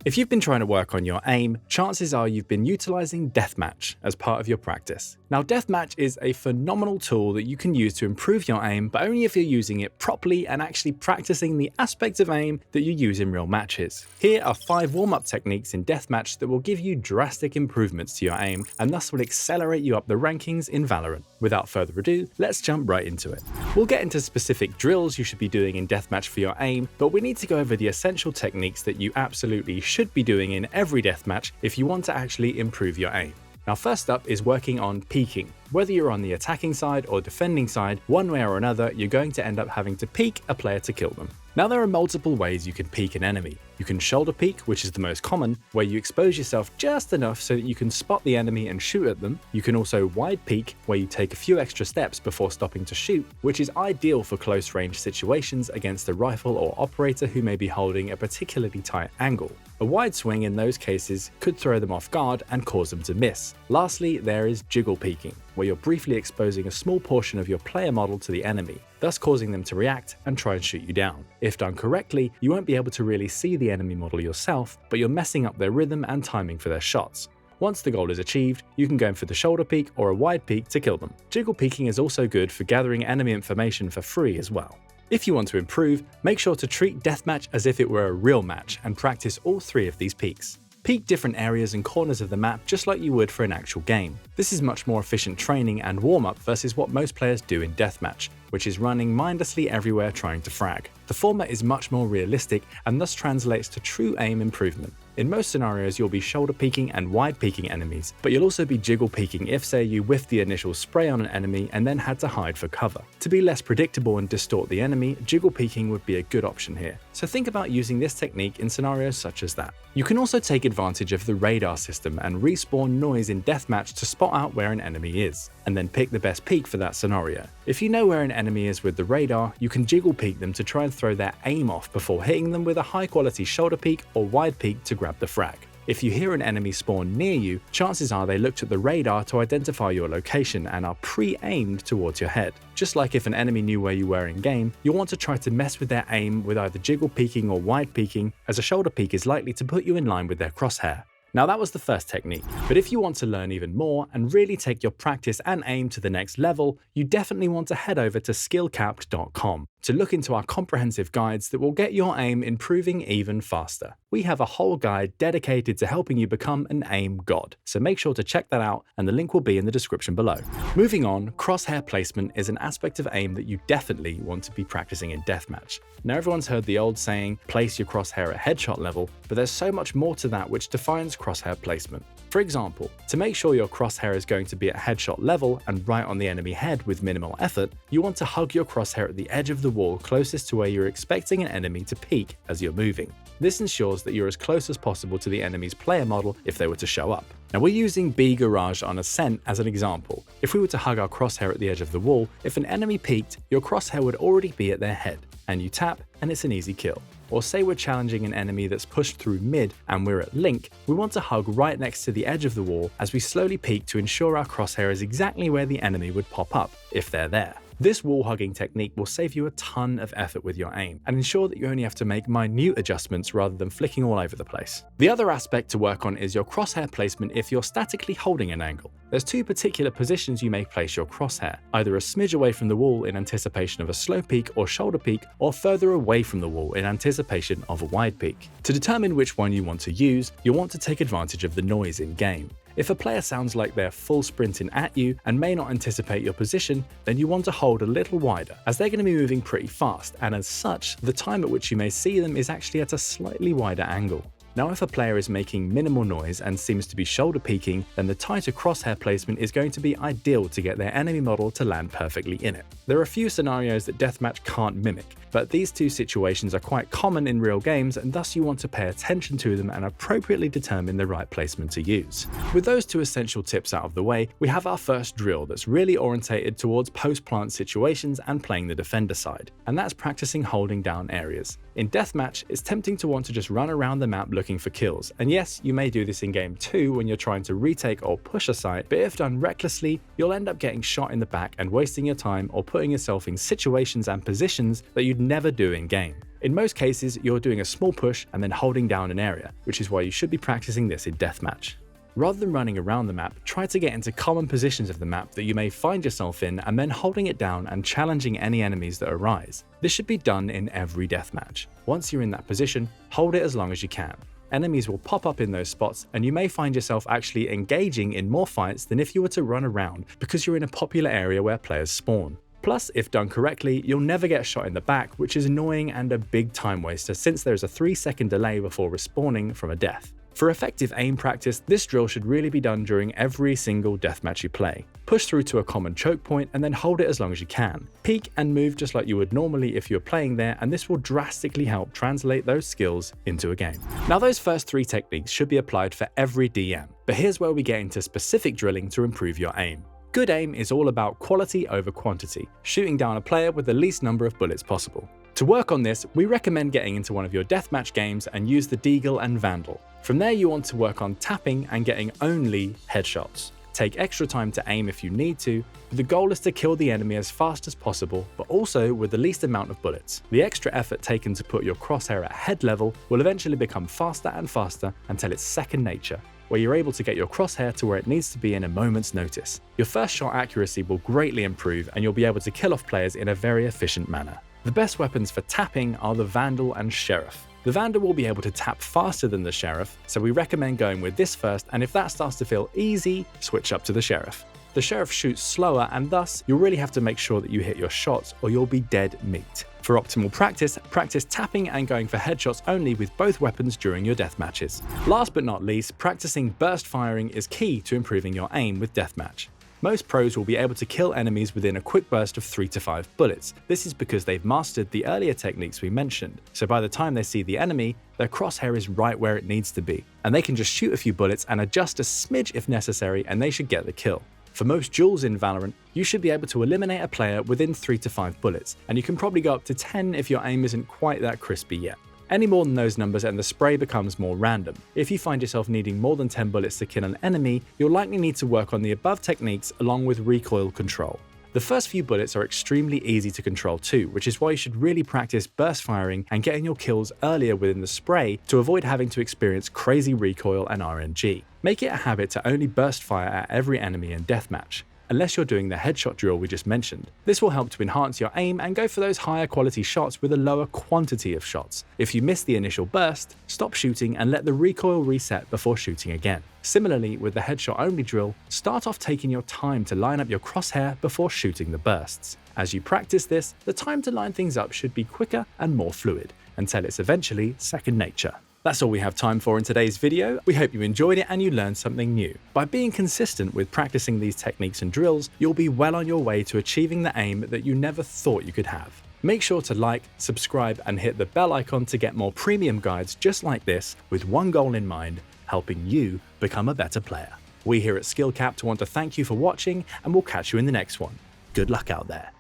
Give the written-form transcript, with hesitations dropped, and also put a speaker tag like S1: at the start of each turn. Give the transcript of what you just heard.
S1: If you've been trying to work on your aim, chances are you've been utilizing Deathmatch as part of your practice. Now, Deathmatch is a phenomenal tool that you can use to improve your aim, but only if you're using it properly and actually practicing the aspects of aim that you use in real matches. Here are 5 warm-up techniques in Deathmatch that will give you drastic improvements to your aim and thus will accelerate you up the rankings in Valorant. Without further ado, let's jump right into it. We'll get into specific drills you should be doing in Deathmatch for your aim, but we need to go over the essential techniques that you absolutely should be doing in every Deathmatch if you want to actually improve your aim. Now, first up is working on peeking. Whether you're on the attacking side or defending side, one way or another, you're going to end up having to peek a player to kill them. Now, there are multiple ways you can peek an enemy. You can shoulder peek, which is the most common, where you expose yourself just enough so that you can spot the enemy and shoot at them. You can also wide peek, where you take a few extra steps before stopping to shoot, which is ideal for close range situations against a rifle or operator who may be holding a particularly tight angle. A wide swing in those cases could throw them off guard and cause them to miss. Lastly, there is jiggle peeking, where you're briefly exposing a small portion of your player model to the enemy, thus causing them to react and try and shoot you down. If done correctly, you won't be able to really see the enemy model yourself, but you're messing up their rhythm and timing for their shots. Once the goal is achieved, you can go in for the shoulder peek or a wide peek to kill them. Jiggle peeking is also good for gathering enemy information for free as well. If you want to improve, make sure to treat Deathmatch as if it were a real match and practice all 3 of these peeks. Peek different areas and corners of the map just like you would for an actual game. This is much more efficient training and warm-up versus what most players do in Deathmatch, which is running mindlessly everywhere trying to frag. The former is much more realistic and thus translates to true aim improvement. In most scenarios, you'll be shoulder peeking and wide peeking enemies, but you'll also be jiggle peeking if, say, you whiffed the initial spray on an enemy and then had to hide for cover. To be less predictable and distort the enemy, jiggle peeking would be a good option here. So think about using this technique in scenarios such as that. You can also take advantage of the radar system and respawn noise in Deathmatch to spot out where an enemy is, and then pick the best peek for that scenario. If you know where an enemy is with the radar, you can jiggle peek them to try and throw their aim off before hitting them with a high quality shoulder peek or wide peek to grab the frag. If you hear an enemy spawn near you, chances are they looked at the radar to identify your location and are pre-aimed towards your head. Just like if an enemy knew where you were in game, you'll want to try to mess with their aim with either jiggle peeking or wide peeking, as a shoulder peek is likely to put you in line with their crosshair. Now, that was the first technique, but if you want to learn even more and really take your practice and aim to the next level, you definitely want to head over to Skillcapped.com to look into our comprehensive guides that will get your aim improving even faster. We have a whole guide dedicated to helping you become an aim god, so make sure to check that out and the link will be in the description below. Moving on, crosshair placement is an aspect of aim that you definitely want to be practicing in Deathmatch. Now, everyone's heard the old saying, place your crosshair at headshot level, but there's so much more to that which defines crosshair placement. For example, to make sure your crosshair is going to be at headshot level and right on the enemy head with minimal effort, you want to hug your crosshair at the edge of the wall closest to where you're expecting an enemy to peek as you're moving. This ensures that you're as close as possible to the enemy's player model if they were to show up. Now, we're using B Garage on Ascent as an example. If we were to hug our crosshair at the edge of the wall, if an enemy peeked, your crosshair would already be at their head, and you tap and it's an easy kill. Or say we're challenging an enemy that's pushed through mid and we're at link, we want to hug right next to the edge of the wall as we slowly peek to ensure our crosshair is exactly where the enemy would pop up, if they're there. This wall hugging technique will save you a ton of effort with your aim and ensure that you only have to make minute adjustments rather than flicking all over the place. The other aspect to work on is your crosshair placement if you're statically holding an angle. There's 2 particular positions you may place your crosshair, either a smidge away from the wall in anticipation of a slow peek or shoulder peek, or further away from the wall in anticipation of a wide peek. To determine which one you want to use, you'll want to take advantage of the noise in game. If a player sounds like they're full sprinting at you and may not anticipate your position, then you want to hold a little wider, as they're going to be moving pretty fast, and as such, the time at which you may see them is actually at a slightly wider angle. Now, if a player is making minimal noise and seems to be shoulder peeking, then the tighter crosshair placement is going to be ideal to get their enemy model to land perfectly in it. There are a few scenarios that Deathmatch can't mimic, but these 2 situations are quite common in real games, and thus you want to pay attention to them and appropriately determine the right placement to use. With those 2 essential tips out of the way, we have our first drill that's really orientated towards post-plant situations and playing the defender side, and that's practicing holding down areas. In Deathmatch, it's tempting to want to just run around the map looking for kills, and yes, you may do this in game too when you're trying to retake or push a site, but if done recklessly, you'll end up getting shot in the back and wasting your time or putting yourself in situations and positions that you'd never do in game. In most cases, you're doing a small push and then holding down an area, which is why you should be practicing this in Deathmatch. Rather than running around the map, try to get into common positions of the map that you may find yourself in and then holding it down and challenging any enemies that arise. This should be done in every deathmatch. Once you're in that position, hold it as long as you can. Enemies will pop up in those spots and you may find yourself actually engaging in more fights than if you were to run around because you're in a popular area where players spawn. Plus, if done correctly, you'll never get shot in the back, which is annoying and a big time waster since there's a 3-second delay before respawning from a death. For effective aim practice, this drill should really be done during every single deathmatch you play. Push through to a common choke point and then hold it as long as you can. Peek and move just like you would normally if you were playing there, and this will drastically help translate those skills into a game. Now, those first 3 techniques should be applied for every DM, but here's where we get into specific drilling to improve your aim. Good aim is all about quality over quantity, shooting down a player with the least number of bullets possible. To work on this, we recommend getting into one of your deathmatch games and use the Deagle and Vandal. From there, you want to work on tapping and getting only headshots. Take extra time to aim if you need to, but the goal is to kill the enemy as fast as possible, but also with the least amount of bullets. The extra effort taken to put your crosshair at head level will eventually become faster and faster until it's second nature, where you're able to get your crosshair to where it needs to be in a moment's notice. Your first shot accuracy will greatly improve and you'll be able to kill off players in a very efficient manner. The best weapons for tapping are the Vandal and Sheriff. The Vandal will be able to tap faster than the Sheriff, so we recommend going with this first, and if that starts to feel easy, switch up to the Sheriff. The Sheriff shoots slower and thus you'll really have to make sure that you hit your shots or you'll be dead meat. For optimal practice, practice tapping and going for headshots only with both weapons during your deathmatches. Last but not least, practicing burst firing is key to improving your aim with Deathmatch. Most pros will be able to kill enemies within a quick burst of 3 to 5 bullets. This is because they've mastered the earlier techniques we mentioned, so by the time they see the enemy, their crosshair is right where it needs to be, and they can just shoot a few bullets and adjust a smidge if necessary and they should get the kill. For most duels in Valorant, you should be able to eliminate a player within 3 to 5 bullets, and you can probably go up to 10 if your aim isn't quite that crispy yet. Any more than those numbers and the spray becomes more random. If you find yourself needing more than 10 bullets to kill an enemy, you'll likely need to work on the above techniques along with recoil control. The first few bullets are extremely easy to control too, which is why you should really practice burst firing and getting your kills earlier within the spray to avoid having to experience crazy recoil and RNG. Make it a habit to only burst fire at every enemy in Deathmatch, unless you're doing the headshot drill we just mentioned. This will help to enhance your aim and go for those higher quality shots with a lower quantity of shots. If you miss the initial burst, stop shooting and let the recoil reset before shooting again. Similarly, with the headshot only drill, start off taking your time to line up your crosshair before shooting the bursts. As you practice this, the time to line things up should be quicker and more fluid, until it's eventually second nature. That's all we have time for in today's video. We hope you enjoyed it and you learned something new. By being consistent with practicing these techniques and drills, you'll be well on your way to achieving the aim that you never thought you could have. Make sure to like, subscribe, and hit the bell icon to get more premium guides just like this, with one goal in mind: helping you become a better player. We here at Skillcapped want to thank you for watching, and we'll catch you in the next one. Good luck out there.